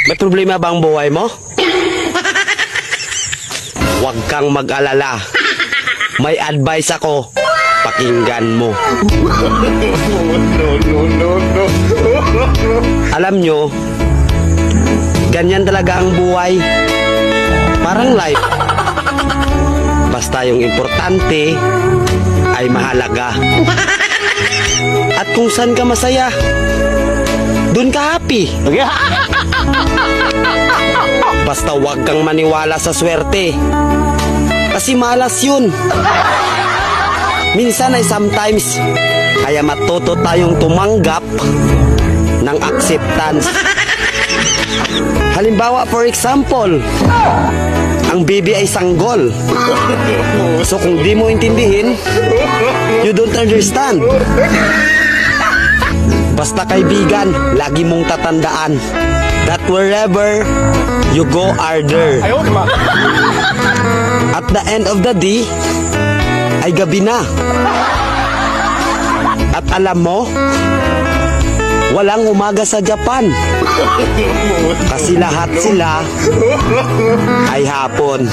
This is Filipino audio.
May problema ba ang buhay mo? Huwag kang mag-alala. May advice ako. Pakinggan mo. Alam nyo, ganyan talaga ang buhay. Parang life. Basta yung importante ay mahalaga. At kung saan ka masaya, dun ka happy. Basta wag kang maniwala sa swerte. Kasi malas yun. Minsan ay sometimes. Kaya matuto tayong tumanggap ng acceptance. Halimbawa, for example, ang baby ay sanggol. So kung di mo intindihin, you don't understand. Basta kaibigan, lagi mong tatandaan that wherever you go are there. At the end of the day, ay gabi na. At alam mo, walang umaga sa Japan. Kasi lahat sila ay hapon.